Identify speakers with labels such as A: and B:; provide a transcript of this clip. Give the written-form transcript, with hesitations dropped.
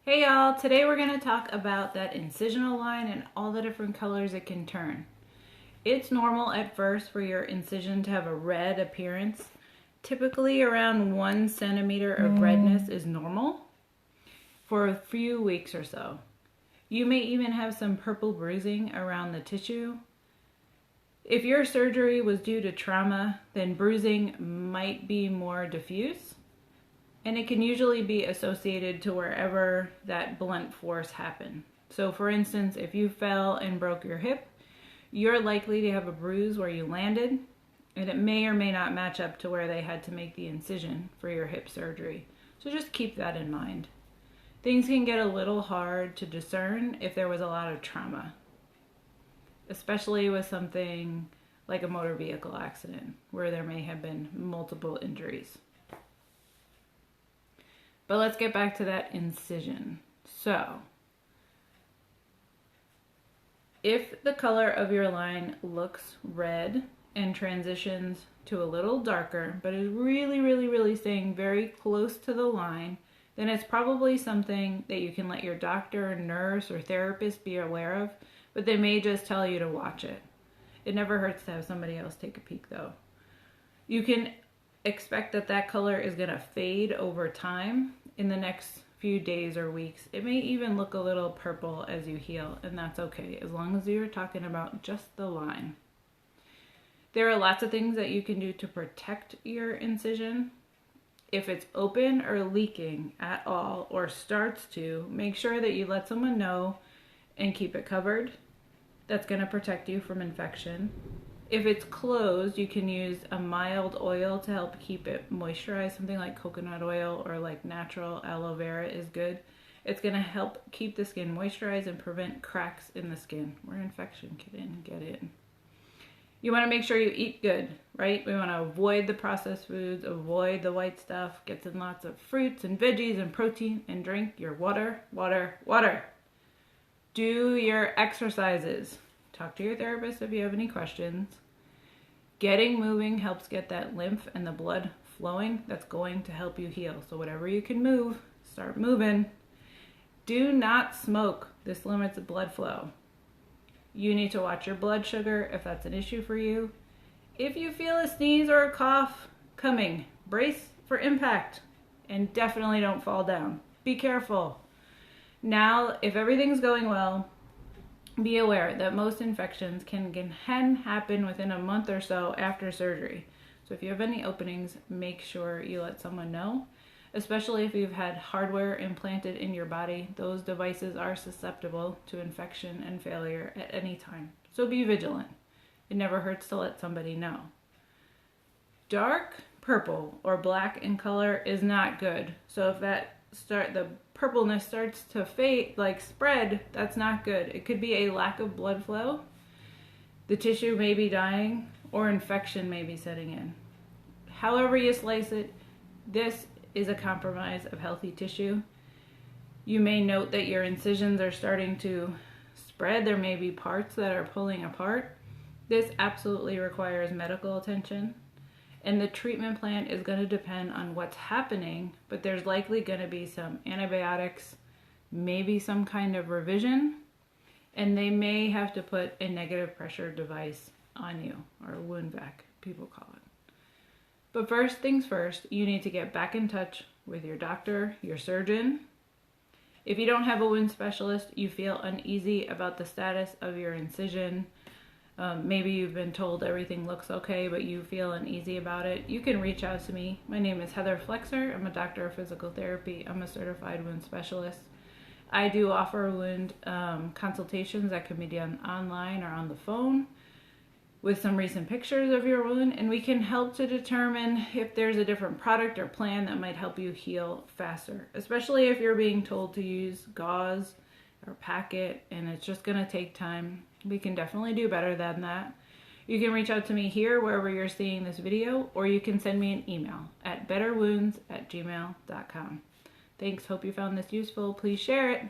A: Hey y'all, today we're going to talk about that incisional line and all the different colors it can turn. It's normal at first for your incision to have a red appearance. Typically around 1 centimeter of redness is normal for a few weeks or so. You may even have some purple bruising around the tissue. If your surgery was due to trauma, then bruising might be more diffuse. And it can usually be associated to wherever that blunt force happened. So for instance, if you fell and broke your hip, you're likely to have a bruise where you landed, and it may or may not match up to where they had to make the incision for your hip surgery. So just keep that in mind. Things can get a little hard to discern if there was a lot of trauma, especially with something like a motor vehicle accident where there may have been multiple injuries. But let's get back to that incision. So, if the color of your line looks red and transitions to a little darker, but is really staying very close to the line, then it's probably something that you can let your doctor, nurse, or therapist be aware of, but they may just tell you to watch it. It never hurts to have somebody else take a peek though. You can expect that color is going to fade over time in the next few days or weeks. It may even look a little purple as you heal, and that's okay as long as you're talking about just the line. There are lots of things that you can do to protect your incision. If it's open or leaking at all or starts to, make sure that you let someone know and keep it covered. That's going to protect you from infection. If it's closed, you can use a mild oil to help keep it moisturized. Something like coconut oil or like natural aloe vera is good. It's going to help keep the skin moisturized and prevent cracks in the skin where infection can get in. You want to make sure you eat good, right? We want to avoid the processed foods, avoid the white stuff, get in lots of fruits and veggies and protein, and drink your water. Do your exercises. Talk to your therapist if you have any questions. Getting moving helps get that lymph and the blood flowing. That's going to help you heal. So whatever you can move, start moving. Do not smoke. This limits blood flow. You need to watch your blood sugar if that's an issue for you. If you feel a sneeze or a cough coming, brace for impact and definitely don't fall down. Be careful. Now, if everything's going well, be aware that most infections can happen within a month or so after surgery. So if you have any openings, make sure you let someone know, especially if you've had hardware implanted in your body. Those devices are susceptible to infection and failure at any time. So be vigilant. It never hurts to let somebody know. Dark purple or black in color is not good. So if the purpleness starts to fade, like spread, that's not good. It could be a lack of blood flow. The tissue may be dying or infection may be setting in. However you slice it, this is a compromise of healthy tissue. You may note that your incisions are starting to spread. There may be parts that are pulling apart. This absolutely requires medical attention. And the treatment plan is going to depend on what's happening, but there's likely going to be some antibiotics, maybe some kind of revision, and they may have to put a negative pressure device on you, or a wound vac, people call it. But first things first, you need to get back in touch with your doctor, your surgeon. If you don't have a wound specialist, you feel uneasy about the status of your incision, maybe you've been told everything looks okay, but you feel uneasy about it, you can reach out to me. My name is Heather Flexer. I'm a doctor of physical therapy. I'm a certified wound specialist. I do offer wound consultations that can be done online or on the phone with some recent pictures of your wound, and we can help to determine if there's a different product or plan that might help you heal faster, especially if you're being told to use gauze or pack it and it's just going to take time. We can definitely do better than that. You can reach out to me here wherever you're seeing this video, or you can send me an email at betterwounds@gmail.com. Thanks, hope you found this useful. Please share it.